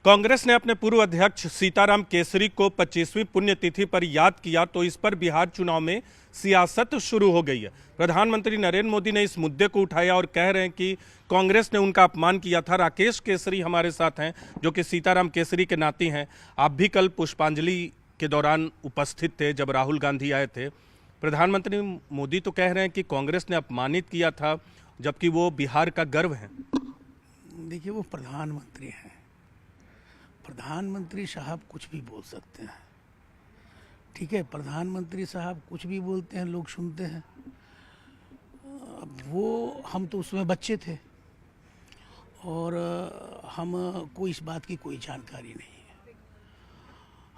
कांग्रेस ने अपने पूर्व अध्यक्ष सीताराम केसरी को 25वीं पुण्यतिथि पर याद किया तो इस पर बिहार चुनाव में सियासत शुरू हो गई है। प्रधानमंत्री नरेंद्र मोदी ने इस मुद्दे को उठाया और कह रहे हैं कि कांग्रेस ने उनका अपमान किया था। राकेश केसरी हमारे साथ हैं जो कि सीताराम केसरी के नाती हैं। आप भी कल पुष्पांजलि के दौरान उपस्थित थे जब राहुल गांधी आए थे। प्रधानमंत्री मोदी तो कह रहे हैं कि कांग्रेस ने अपमानित किया था जबकि वो बिहार का गर्व है। देखिए, वो प्रधानमंत्री हैं। प्रधानमंत्री साहब कुछ भी बोल सकते हैं, ठीक है। प्रधानमंत्री साहब कुछ भी बोलते हैं, लोग सुनते हैं। अब वो हम तो उसमें बच्चे थे और हमको इस बात की कोई जानकारी नहीं है।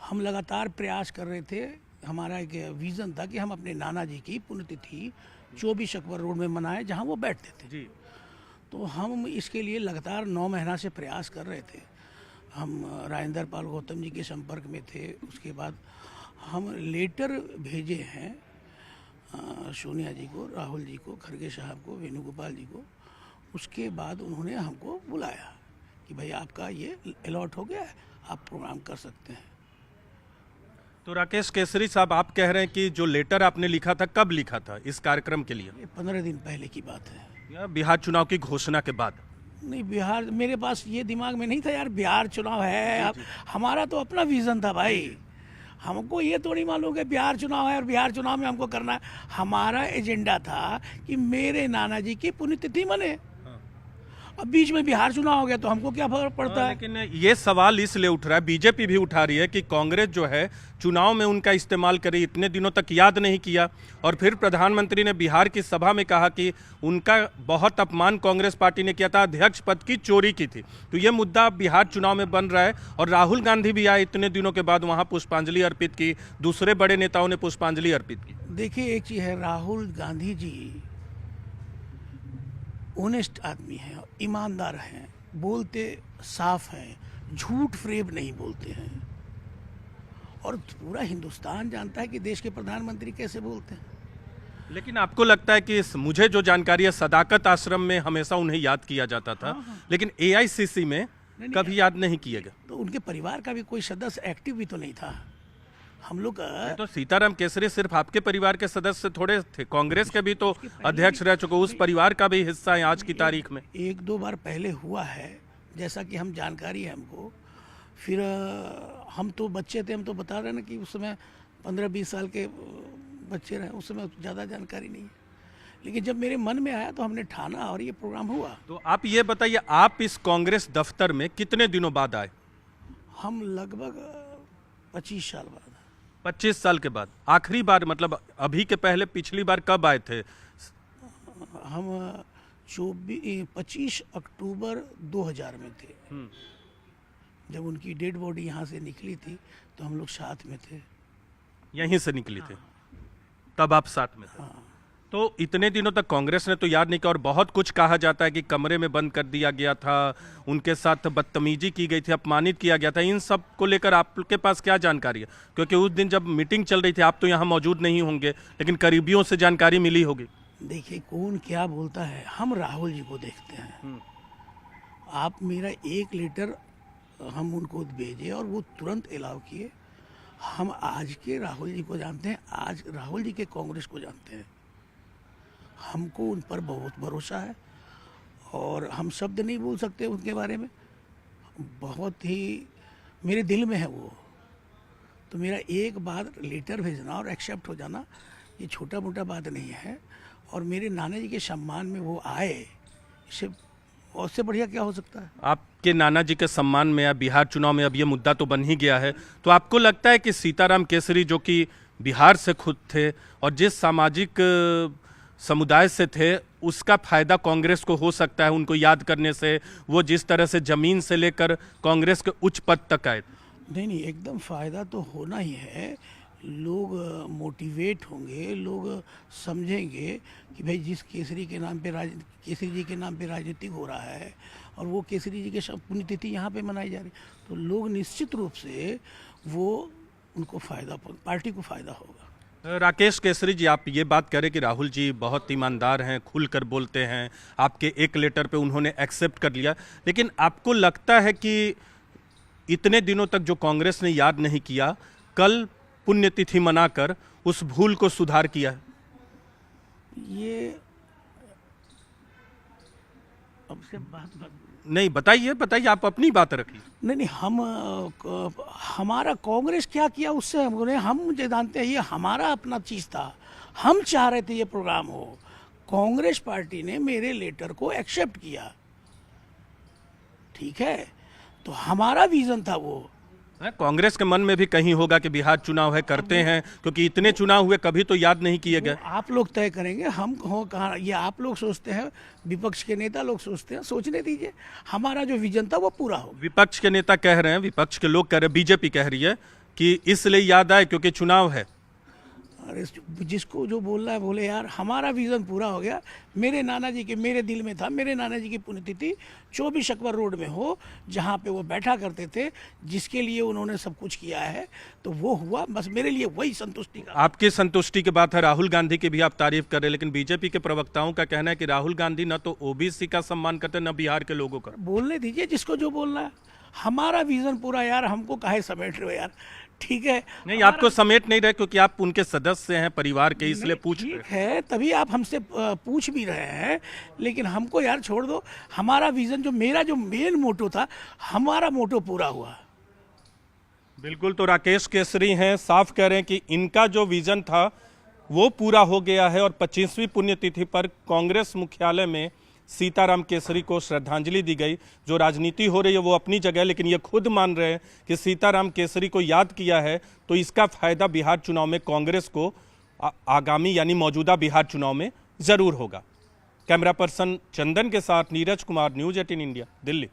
हम लगातार प्रयास कर रहे थे। हमारा एक विज़न था कि हम अपने नाना जी की पुण्यतिथि 24 अकबर रोड में मनाएं जहां वो बैठते थे जी। तो हम इसके लिए लगातार 9 महीना से प्रयास कर रहे थे। हम राजेंद्र पाल गौतम जी के संपर्क में थे। उसके बाद हम लेटर भेजे हैं सोनिया जी को, राहुल जी को, खड़गे साहब को, वेणुगोपाल जी को। उसके बाद उन्होंने हमको बुलाया कि भाई आपका ये अलॉट हो गया है, आप प्रोग्राम कर सकते हैं। तो राकेश केसरी साहब, आप कह रहे हैं कि जो लेटर आपने लिखा था, कब लिखा था इस कार्यक्रम के लिए? ये 15 दिन पहले की बात है, या बिहार चुनाव की घोषणा के बाद? नहीं, बिहार मेरे पास ये दिमाग में नहीं था यार, बिहार चुनाव है। हमारा तो अपना विजन था भाई। हमको ये थोड़ी मालूम है बिहार चुनाव है और बिहार चुनाव में हमको करना है। हमारा एजेंडा था कि मेरे नाना जी की पुण्यतिथि मने। अब बीच में बिहार चुनाव हो गया तो हमको क्या फर्क पड़ता है? लेकिन ये सवाल इसलिए उठ रहा है, बीजेपी भी उठा रही है कि कांग्रेस जो है चुनाव में उनका इस्तेमाल करी, इतने दिनों तक याद नहीं किया। और फिर प्रधानमंत्री ने बिहार की सभा में कहा कि उनका बहुत अपमान कांग्रेस पार्टी ने किया था, अध्यक्ष पद की चोरी की थी। तो ये मुद्दा बिहार चुनाव में बन रहा है और राहुल गांधी भी आए इतने दिनों के बाद, वहां पुष्पांजलि अर्पित की, दूसरे बड़े नेताओं ने पुष्पांजलि अर्पित की। देखिए, एक चीज है, राहुल गांधी जी ऑनेस्ट आदमी हैं, ईमानदार हैं, बोलते साफ हैं, झूठ फ्रेब नहीं बोलते हैं। और पूरा हिंदुस्तान जानता है कि देश के प्रधानमंत्री कैसे बोलते हैं। लेकिन आपको लगता है कि मुझे जो जानकारी है, सदाकत आश्रम में हमेशा उन्हें याद किया जाता था। हाँ। लेकिन एआईसीसी में कभी याद नहीं किया गया। तो उनके परिवार का भी कोई सदस्य एक्टिव भी तो नहीं था। हम लोग तो सीताराम केसरी सिर्फ आपके परिवार के सदस्य थोड़े थे, कांग्रेस के भी तो अध्यक्ष रह चुके, उस परिवार का भी हिस्सा है आज की तारीख में। 1-2 बार पहले हुआ है, जैसा कि हम जानकारी है हमको। फिर हम तो बच्चे थे, हम तो बता रहे हैं ना कि उस समय 15-20 साल के बच्चे रहे, उस समय ज़्यादा जानकारी नहीं है। लेकिन जब मेरे मन में आया तो हमने ठाना और ये प्रोग्राम हुआ। तो आप ये बताइए, आप इस कांग्रेस दफ्तर में कितने दिनों बाद आए? हम लगभग 25 साल बाद। 25 साल के बाद? आखिरी बार मतलब अभी के पहले पिछली बार कब आए थे? हम 25 अक्टूबर 2000 में थे। जब उनकी डेड बॉडी यहाँ से निकली थी तो हम लोग साथ में थे। यहीं से निकली थे, तब आप साथ में थे। तो इतने दिनों तक कांग्रेस ने तो याद नहीं किया और बहुत कुछ कहा जाता है कि कमरे में बंद कर दिया गया था, उनके साथ बदतमीजी की गई थी, अपमानित किया गया था। इन सब को लेकर आपके पास क्या जानकारी है? क्योंकि उस दिन जब मीटिंग चल रही थी, आप तो यहाँ मौजूद नहीं होंगे, लेकिन करीबियों से जानकारी मिली होगी। देखिए, कौन क्या बोलता है, हम राहुल जी को देखते हैं। आप मेरा एक लेटर हम उनको भेजे और वो तुरंत अलाउ किए। हम आज के राहुल जी को जानते हैं, आज राहुल जी के कांग्रेस को जानते हैं। हमको उन पर बहुत भरोसा है और हम शब्द नहीं बोल सकते उनके बारे में। बहुत ही मेरे दिल में है वो। तो मेरा एक बार लेटर भेजना और एक्सेप्ट हो जाना ये छोटा मोटा बात नहीं है। और मेरे नाना जी के सम्मान में वो आए, इससे उससे बढ़िया क्या हो सकता है? आपके नाना जी के सम्मान में या बिहार चुनाव में अब ये मुद्दा तो बन ही गया है, तो आपको लगता है कि सीताराम केसरी जो कि बिहार से खुद थे और जिस सामाजिक समुदाय से थे, उसका फायदा कांग्रेस को हो सकता है उनको याद करने से? वो जिस तरह से जमीन से लेकर कांग्रेस के उच्च पद तक आए। नहीं, एकदम फायदा तो होना ही है। लोग मोटिवेट होंगे, लोग समझेंगे कि भाई जिस केसरी के नाम पे केसरी जी के नाम पे राजनीति हो रहा है और वो केसरी जी के पुण्यतिथि यहाँ पे मनाई जा रही, तो लोग निश्चित रूप से वो उनको फायदा, पार्टी को फायदा होगा। राकेश केसरी जी, आप ये बात करें कि राहुल जी बहुत ईमानदार हैं, खुलकर बोलते हैं, आपके एक लेटर पे उन्होंने एक्सेप्ट कर लिया, लेकिन आपको लगता है कि इतने दिनों तक जो कांग्रेस ने याद नहीं किया, कल पुण्यतिथि मनाकर उस भूल को सुधार किया है। ये अब से बात नहीं, बताइए बताइए, आप अपनी बात रखिए। नहीं, हमारा कांग्रेस क्या किया उससे हम मुझे जानते हैं, ये हमारा अपना चीज़ था। हम चाह रहे थे ये प्रोग्राम हो, कांग्रेस पार्टी ने मेरे लेटर को एक्सेप्ट किया, ठीक है, तो हमारा विजन था वो। कांग्रेस के मन में भी कहीं होगा कि बिहार चुनाव है, करते हैं, क्योंकि इतने चुनाव हुए कभी तो याद नहीं किए गए। आप लोग तय करेंगे, हम कहाँ, ये आप लोग सोचते हैं, विपक्ष के नेता लोग सोचते हैं, सोचने दीजिए। हमारा जो विजन था वो पूरा हो। विपक्ष के नेता कह रहे हैं, विपक्ष के लोग कह रहे हैं, बीजेपी कह रही है कि इसलिए याद आए क्योंकि चुनाव है। अरे जिसको जो बोलना है बोले यार, हमारा विज़न पूरा हो गया। मेरे नाना जी के, मेरे दिल में था, मेरे नाना जी की पुण्यतिथि 24 अकबर रोड में हो, जहाँ पे वो बैठा करते थे, जिसके लिए उन्होंने सब कुछ किया है, तो वो हुआ। बस मेरे लिए वही संतुष्टि का। आपकी संतुष्टि की बात है। राहुल गांधी की भी आप तारीफ कर रहे हैं, लेकिन बीजेपी के प्रवक्ताओं का कहना है कि राहुल गांधी न तो ओबीसी का सम्मान करते, न बिहार के लोगों का। बोलने दीजिए जिसको जो बोलना है। हमारा विज़न पूरा यार, हमको काहे समेट रहे हो यार, ठीक है। नहीं, आपको समेट नहीं रहे क्योंकि आप उनके सदस्य हैं, परिवार के, इसलिए पूछ रहे हैं। ठीक है, तभी आप हमसे पूछ भी रहे हैं, लेकिन हमको यार छोड़ दो। हमारा विजन, जो मेरा जो मेन मोटो था, हमारा मोटो पूरा हुआ। बिल्कुल, तो राकेश केसरी हैं, साफ कह रहे हैं कि इनका जो विजन था वो पूरा हो गया है और 25वीं पुण्यतिथि पर कांग्रेस मुख्यालय में सीताराम केसरी को श्रद्धांजलि दी गई। जो राजनीति हो रही है वो अपनी जगह, लेकिन ये खुद मान रहे हैं कि सीताराम केसरी को याद किया है तो इसका फायदा बिहार चुनाव में कांग्रेस को आगामी यानी मौजूदा बिहार चुनाव में जरूर होगा। कैमरा पर्सन चंदन के साथ नीरज कुमार, न्यूज़ 18 इंडिया, दिल्ली।